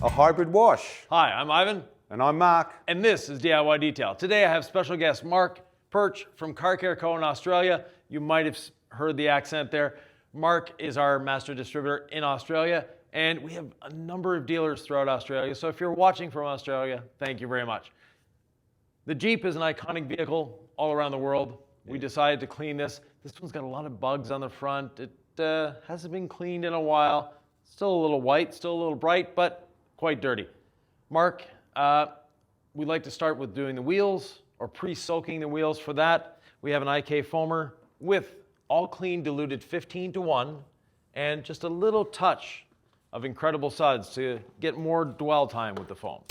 A hybrid wash. Hi, I'm Ivan. And I'm Mark. And this is DIY Detail. Today I have special guest Mark Perch from Car Care Co. in Australia. You might have heard the accent there. Mark is our master distributor in Australia, and we have a number of dealers throughout Australia. So if you're watching from Australia, thank you very much. The Jeep is an iconic vehicle all around the world. We decided to clean this. This one's got a lot of bugs on the front. It hasn't been cleaned in a while. Still a little white, still a little bright, but quite dirty. Mark, we'd like to start with doing the wheels or pre-soaking the wheels. For that, we have an IK foamer with all clean diluted 15:1 and just a little touch of incredible suds to get more dwell time with the foam.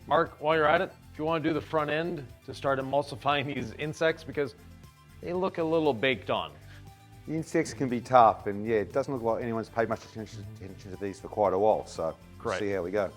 Mark, while you're at it, if you want to do the front end to start emulsifying these insects, because they look a little baked on. The insects can be tough, and yeah, it doesn't look like anyone's paid much attention to these for quite a while, so we'll see how we go.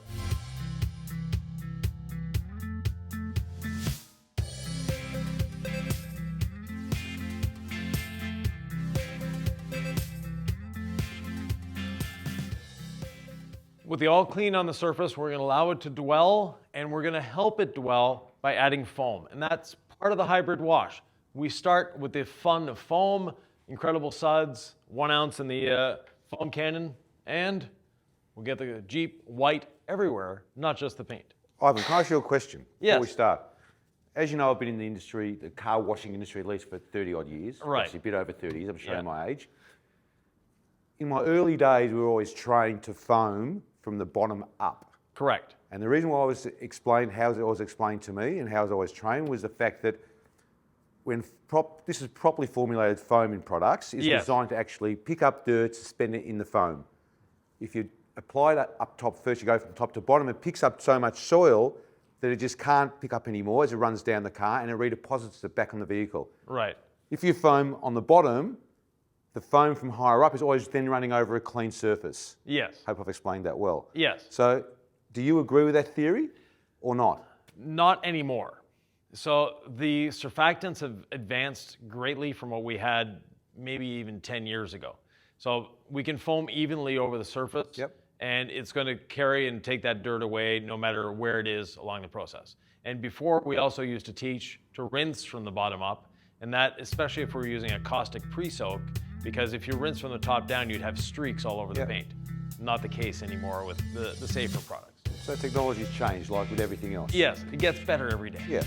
With the all clean on the surface, we're going to allow it to dwell, and we're going to help it dwell by adding foam. And that's part of the hybrid wash. We start with the fun of foam, incredible suds, 1 ounce in the foam cannon, and we'll get the Jeep white everywhere, not just the paint. Ivan, can I ask you a question Yes. before we start? As you know, I've been in the industry, the car washing industry, at least for 30 odd years. Right. Actually a bit over 30 years, I'm showing my age. In my early days, we were always trained to foam from the bottom up. Correct. And the reason why I was explained, how it was explained to me and how I was always trained was the fact that when this is properly formulated foam in products, is designed to actually pick up dirt, suspend it in the foam. If you apply that up top first, you go from top to bottom, it picks up so much soil that it just can't pick up anymore as it runs down the car and it redeposits it back on the vehicle. Right. If you foam on the bottom, the foam from higher up is always then running over a clean surface. Yes. Hope I've explained that well. Yes. So do you agree with that theory or not? Not anymore. So the surfactants have advanced greatly from what we had maybe even 10 years ago. So we can foam evenly over the surface, and it's going to carry and take that dirt away no matter where it is along the process. And before, we also used to teach to rinse from the bottom up, and that especially if we're using a caustic pre-soak, because if you rinse from the top down, you'd have streaks all over the paint. Not the case anymore with the safer products. So technology's changed like with everything else? Yes, it gets better every day. Yeah.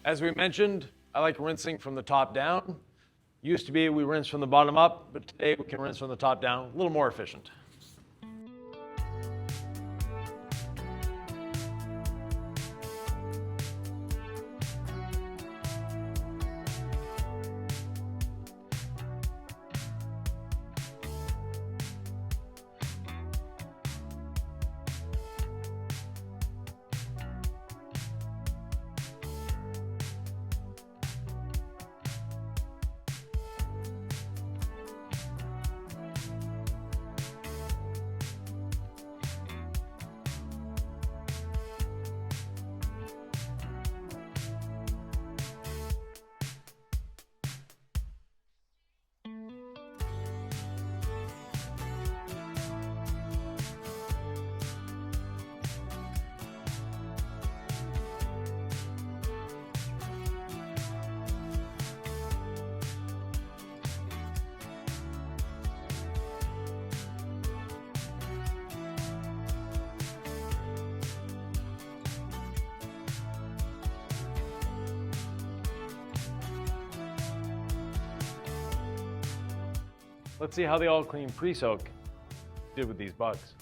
As we mentioned, I like rinsing from the top down. Used to be we rinse from the bottom up, but today we can rinse from the top down, a little more efficient. Let's see how the All Clean pre-soak did with these bugs.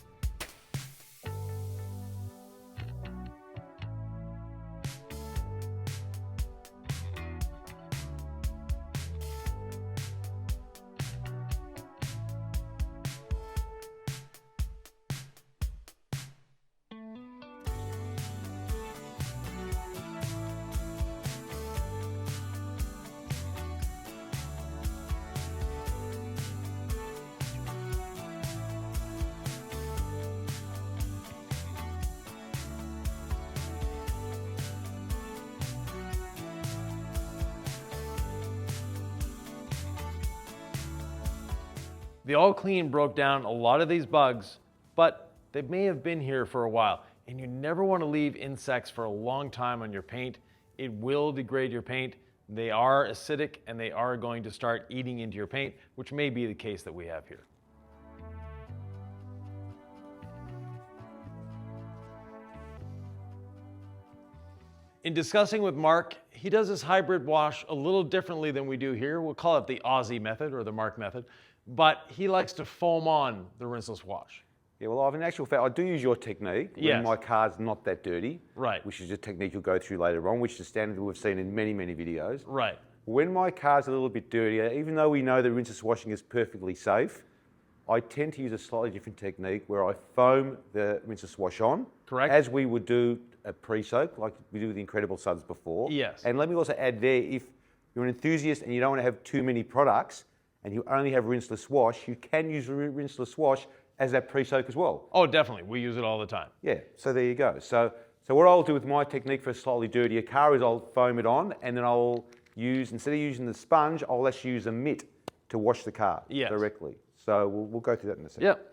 The All Clean broke down a lot of these bugs, but they may have been here for a while. And you never want to leave insects for a long time on your paint. It will degrade your paint. They are acidic and they are going to start eating into your paint, which may be the case that we have here. In discussing with Mark, he does his hybrid wash a little differently than we do here. We'll call it the Aussie method or the Mark method, but he likes to foam on the rinseless wash. Yeah, well, in actual fact, I do use your technique when my car's not that dirty. Right. Which is a technique you'll go through later on, which is standard we've seen in many, many videos. Right. When my car's a little bit dirtier, even though we know that rinseless washing is perfectly safe, I tend to use a slightly different technique where I foam the rinseless wash on. Correct. As we would do a pre-soak, like we do with the Incredible Suds before. Yes. And let me also add there, if you're an enthusiast and you don't want to have too many products and you only have rinseless wash, you can use rinseless wash as that pre-soak as well. Oh, definitely. We use it all the time. Yeah, so there you go. So what I'll do with my technique for a slightly dirtier car is I'll foam it on and then I'll use, instead of using the sponge, I'll actually use a mitt to wash the car directly. So we'll go through that in a second. Yep.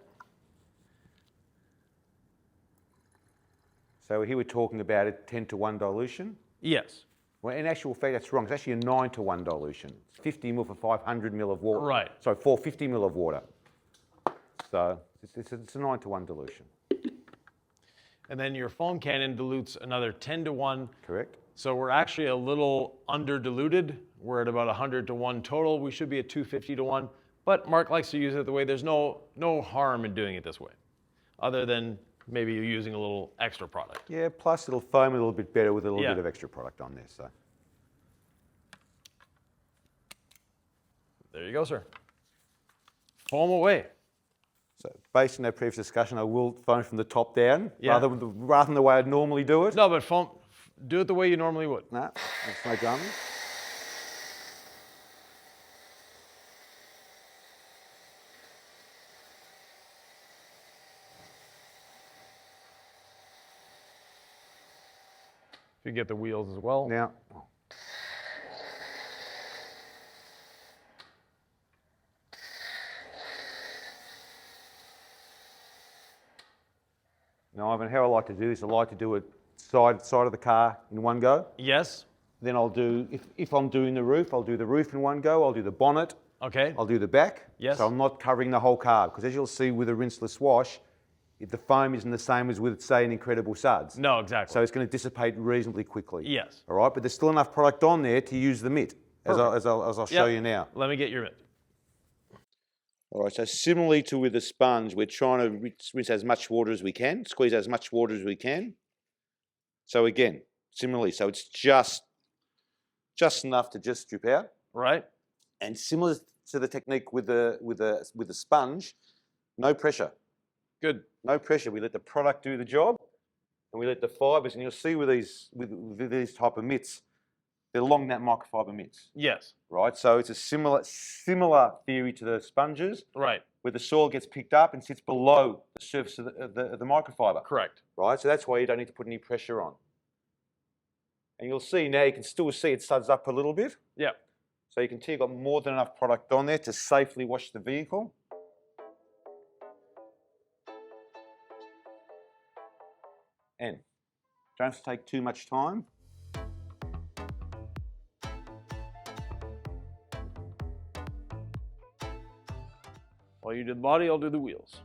So here we're talking about a 10-to-1 dilution. Yes. Well, in actual fact, that's wrong. It's actually a 9-to-1 dilution. It's 50 ml for 500 ml of water. Right. Sorry, 450 ml of water. So it's a 9-to-1 dilution. And then your foam cannon dilutes another 10-to-1. Correct. So we're actually a little under diluted. We're at about 100-to-1 total. We should be at 250-to-1. But Mark likes to use it the way. There's no harm in doing it this way, other than maybe you're using a little extra product. Yeah, plus it'll foam a little bit better with a little bit of extra product on there. So there you go, sir. Foam away. So based on our previous discussion, I will foam from the top down rather than the way I'd normally do it. No, but foam, do it the way you normally would. No, that's no dramas. You get the wheels as well. Now, Ivan, how I like to do this, I like to do it side of the car in one go. Yes. Then I'll do, if I'm doing the roof, I'll do the roof in one go. I'll do the bonnet. Okay. I'll do the back. Yes. So I'm not covering the whole car, because as you'll see with a rinseless wash, if the foam isn't the same as with, say, an Incredible Suds. No, exactly. So it's going to dissipate reasonably quickly. Yes. All right, but there's still enough product on there to use the mitt, as I'll show you now. Let me get your mitt. All right, so similarly to with the sponge, we're trying to rinse as much water as we can, squeeze as much water as we can. So again, similarly, so it's just enough to just drip out. Right. And similar to the technique with the sponge, no pressure. Good. No pressure. We let the product do the job, and we let the fibres. And you'll see with these type of mitts, they're long that microfiber mitts. Yes. Right. So it's a similar theory to the sponges. Right. Where the soil gets picked up and sits below the surface of the microfiber. Correct. Right. So that's why you don't need to put any pressure on. And you'll see now, you can still see it suds up a little bit. Yeah. So you can see you've got more than enough product on there to safely wash the vehicle. And don't have to take too much time. While you do the body, I'll do the wheels.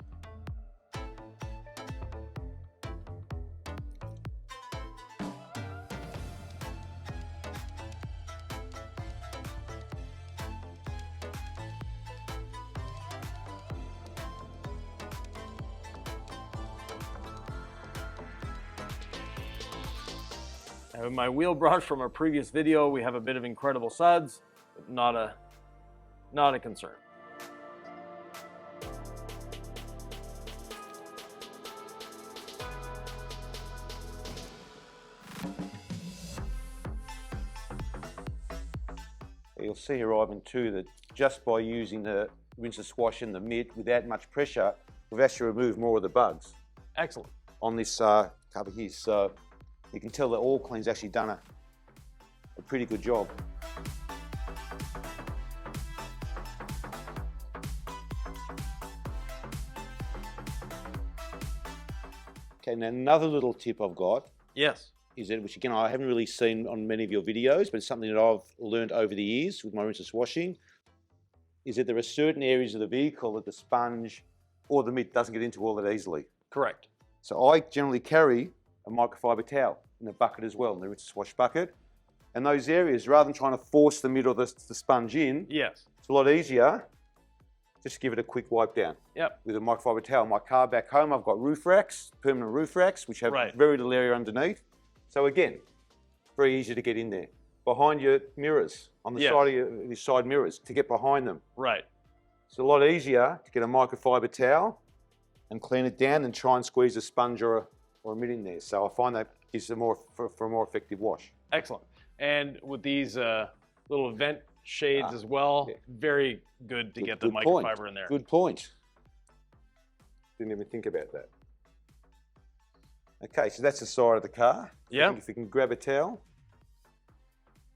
have my wheel brush from our previous video. We have a bit of incredible suds, but not a concern. You'll see here, Ivan, too, that just by using the rinse and swash in the mitt without much pressure, we've actually removed more of the bugs. Excellent. On this cover here. So you can tell that All Clean's actually done a pretty good job. Okay, now another little tip I've got. Yes. Is that, which again I haven't really seen on many of your videos, but it's something that I've learned over the years with my rinse and swashing, is that there are certain areas of the vehicle that the sponge or the mitt doesn't get into all that easily. Correct. So I generally carry a microfiber towel in the bucket as well, in the rinse and swash bucket. And those areas, rather than trying to force the mitt or the sponge in, yes, it's a lot easier. Just give it a quick wipe down. Yep. With a microfiber towel. My car back home, I've got roof racks, permanent roof racks, which have very little area underneath. So again, very easy to get in there. Behind your mirrors, on the side of your side mirrors, to get behind them. Right. It's a lot easier to get a microfiber towel and clean it down and try and squeeze a sponge or a mitt in there. So I find that gives a more effective wash. Excellent. And with these little vent shades as well, very good to get the microfiber in there. Good point. Didn't even think about that. Okay, so that's the side of the car. Yeah. If we can grab a towel,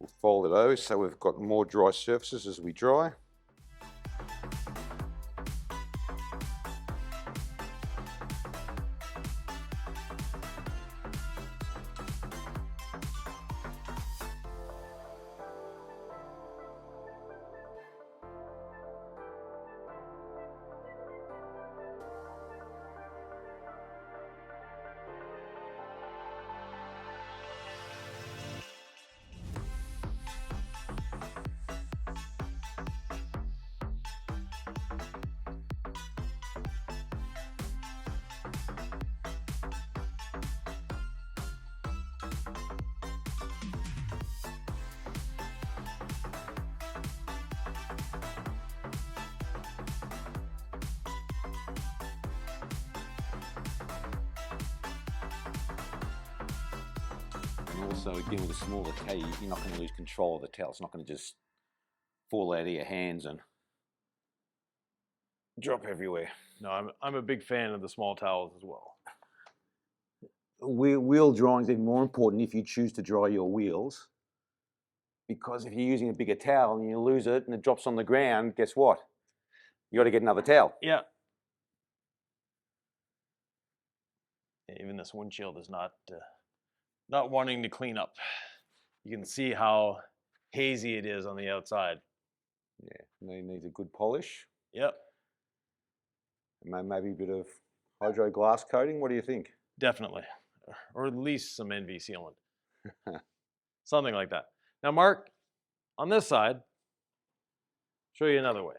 we'll fold it over so we've got more dry surfaces as we dry. And also, again, with a smaller towel, you're not going to lose control of the towel. It's not going to just fall out of your hands and drop everywhere. No, I'm a big fan of the small towels as well. Wheel drying is even more important if you choose to dry your wheels, because if you're using a bigger towel and you lose it and it drops on the ground, guess what? You got to get another towel. Yeah. Even this windshield is not wanting to clean up. You can see how hazy it is on the outside. Yeah, it needs a good polish. Yep. Maybe a bit of hydro glass coating. What do you think? Definitely. Or at least some NV sealant. Something like that. Now, Mark, on this side, show you another way.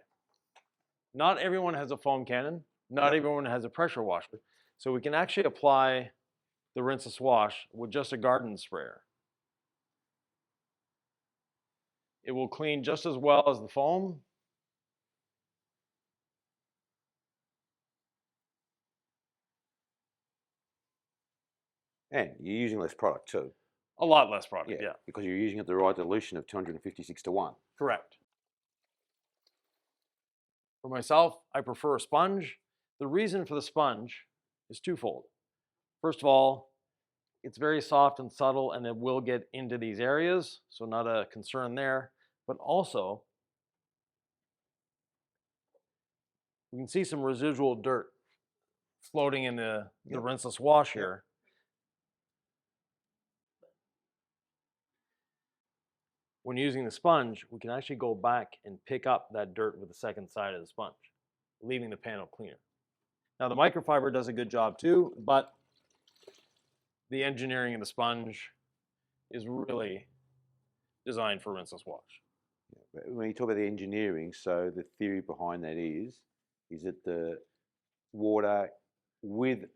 Not everyone has a foam cannon. Not everyone has a pressure washer. So we can actually apply the rinse and swash with just a garden sprayer. It will clean just as well as the foam. And you're using less product too. A lot less product, yeah. Because you're using it the right dilution of 256:1. Correct. For myself, I prefer a sponge. The reason for the sponge is twofold. First of all, it's very soft and subtle and it will get into these areas, so not a concern there. But also, we can see some residual dirt floating in the rinseless wash here. When using the sponge, we can actually go back and pick up that dirt with the second side of the sponge, leaving the panel cleaner. Now the microfiber does a good job too, but the engineering of the sponge is really designed for rinseless wash. When you talk about the engineering, so the theory behind that is that the water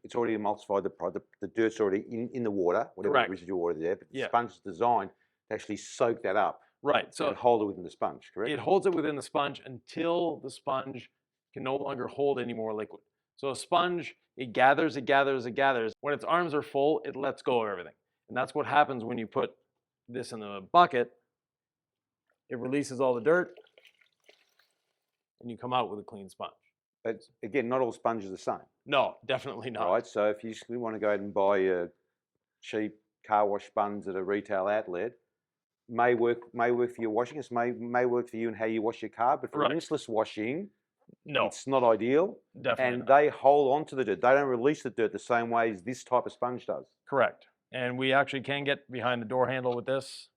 it's already emulsified the dirt's already in the water, whatever Correct. residual water there, but the Yeah. sponge is designed to actually soak that up Right. So and hold it within the sponge, correct? it holds it within the sponge until the sponge can no longer hold any more liquid. So a sponge, it gathers, it gathers, it gathers. When its arms are full, it lets go of everything. And that's what happens when you put this in the bucket. It releases all the dirt, and you come out with a clean sponge. But again, not all sponges are the same. No, definitely not. Right, so if you just want to go ahead and buy a cheap car wash sponge at a retail outlet, may work for your washing. It may work for you and how you wash your car, but for rinseless washing, no, it's not ideal. Definitely and they hold on to the dirt. They don't release the dirt the same way as this type of sponge does. Correct. And we actually can get behind the door handle with this.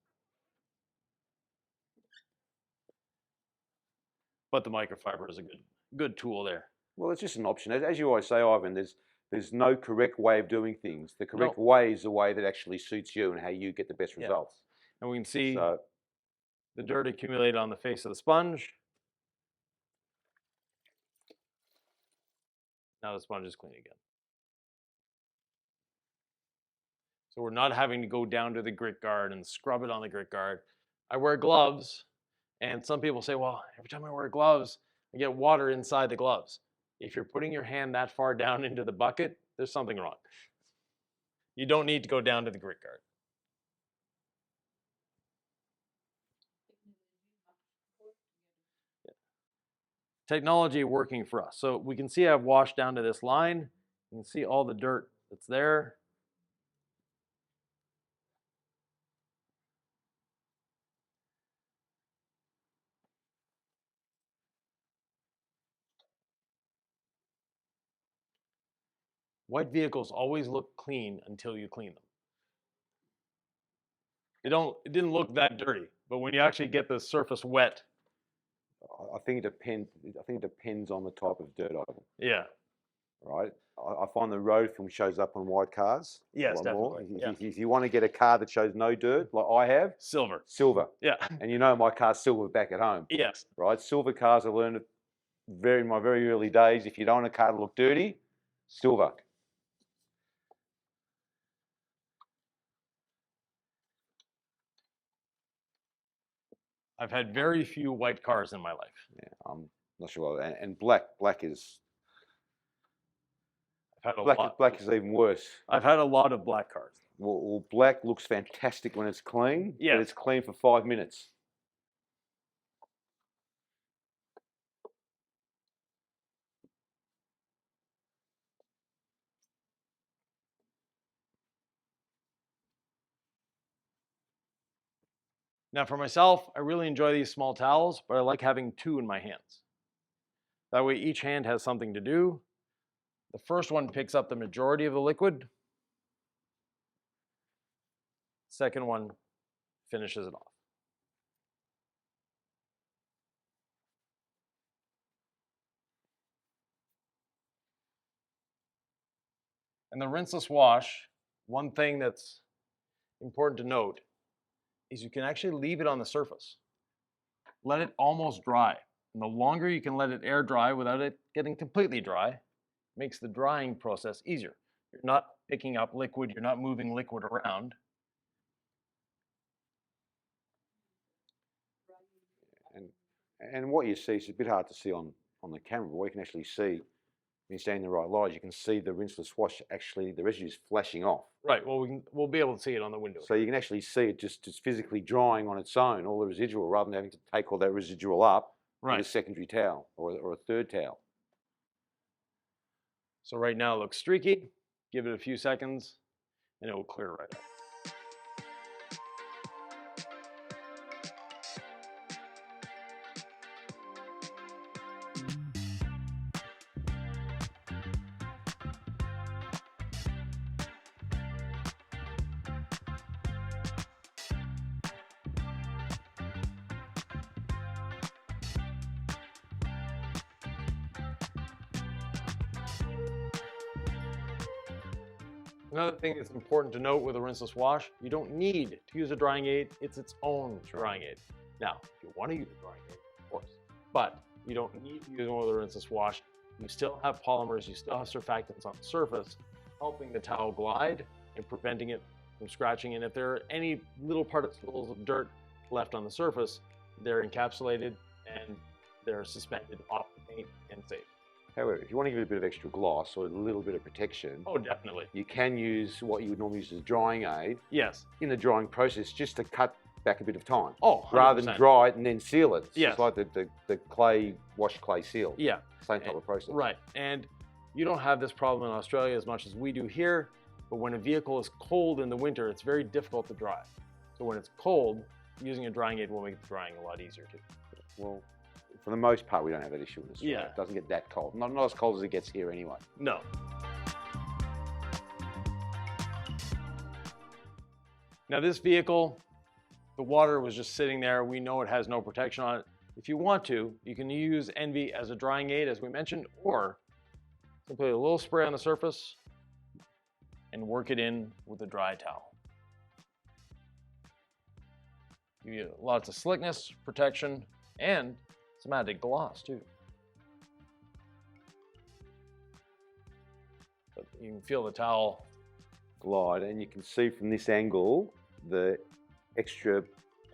But the microfiber is a good tool there. Well, it's just an option. As you always say, Ivan, there's no correct way of doing things. The correct way is the way that actually suits you and how you get the best results. And we can see the dirt accumulated on the face of the sponge. Now the sponge is clean again. So we're not having to go down to the grit guard and scrub it on the grit guard. I wear gloves, and some people say, well, every time I wear gloves, I get water inside the gloves. If you're putting your hand that far down into the bucket, there's something wrong. You don't need to go down to the grit guard. Technology working for us. So we can see I've washed down to this line. You can see all the dirt that's there. White vehicles always look clean until you clean them. It didn't look that dirty, but when you actually get the surface wet. I think it depends on the type of dirt item. Yeah. Right. I find the road film shows up on white cars. Yes, definitely. More. If you want to get a car that shows no dirt, like I have, silver. Yeah. And you know my car's silver back at home. Yes. Right. Silver cars, I learned in my very early days. If you don't want a car to look dirty, silver. I've had very few white cars in my life. Yeah, I'm not sure. And black is. I've had a lot. Black is even worse. I've had a lot of black cars. Well, black looks fantastic when it's clean. Yeah. But it's clean for 5 minutes. Now for myself, I really enjoy these small towels, but I like having two in my hands. That way each hand has something to do. The first one picks up the majority of the liquid. Second one finishes it off. And the rinseless wash, one thing that's important to note is you can actually leave it on the surface. Let it almost dry. And the longer you can let it air dry without it getting completely dry, makes the drying process easier. You're not picking up liquid, you're not moving liquid around. And what you see is a bit hard to see on the camera, but what you can actually see when you stand in the right light, you can see the rinseless wash, actually the residue is flashing off. Right, well we'll be able to see it on the window. So you can actually see it just physically drying on its own, all the residual, rather than having to take all that residual up with a secondary towel or a third towel. So right now it looks streaky. Give it a few seconds and it will clear right up. Another thing that's important to note with a rinseless wash, you don't need to use a drying aid. It's its own drying aid. Now, if you want to use a drying aid, of course, but you don't need to use one with a rinseless wash. you still have polymers, you still have surfactants on the surface, helping the towel glide and preventing it from scratching. And if there are any little particles of dirt left on the surface, they're encapsulated and they're suspended off the paint and safe. However, if you want to give it a bit of extra gloss or a little bit of protection, Oh, definitely. you can use what you would normally use as a drying aid Yes. in the drying process just to cut back a bit of time. Oh, 100%. Rather than dry it and then seal it. It's Yes. just like the clay, washed clay seal. Yeah. Same type of process. Right. And you don't have this problem in Australia as much as we do here, but when a vehicle is cold in the winter, it's very difficult to dry. So when it's cold, using a drying aid will make the drying a lot easier too. Well, for the most part, we don't have that issue in Australia. Yeah. It doesn't get that cold. Not as cold as it gets here anyway. No. Now this vehicle, the water was just sitting there. We know it has no protection on it. If you want to, you can use Envy as a drying aid, as we mentioned, or simply a little spray on the surface and work it in with a dry towel. Give you lots of slickness, protection, and some added gloss too. But you can feel the towel. Glide, and you can see from this angle the extra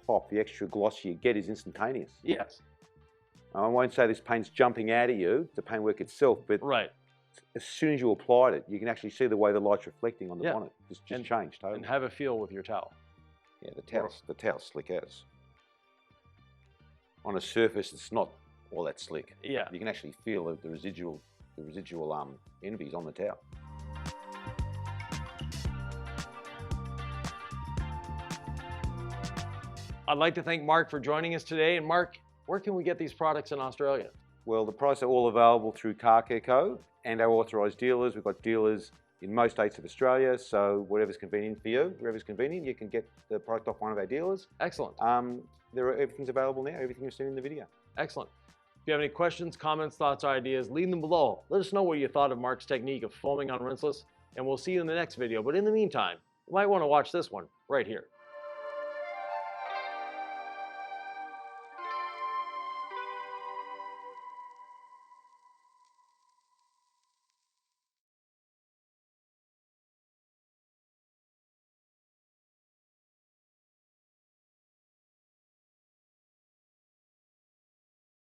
pop, the extra gloss you get is instantaneous. Yes. I won't say this paint's jumping out at you, the paintwork itself, but Right. as soon as you applied it, you can actually see the way the light's reflecting on the Yeah. bonnet. It's just And- changed totally. And have a feel with your towel. Yeah, the towel's slick as. On a surface, it's not all that slick. Yeah. You can actually feel the residual envies on the towel. I'd like to thank Mark for joining us today. And Mark, where can we get these products in Australia? Well, the products are all available through Car Care Co. and our authorised dealers. We've got dealers in most states of Australia, so whatever's convenient for you, wherever's convenient, you can get the product off one of our dealers. Excellent. Everything's available now, everything you've seen in the video. Excellent. If you have any questions, comments, thoughts, or ideas, leave them below. Let us know what you thought of Mark's technique of foaming on rinseless, and we'll see you in the next video. But in the meantime, you might want to watch this one right here.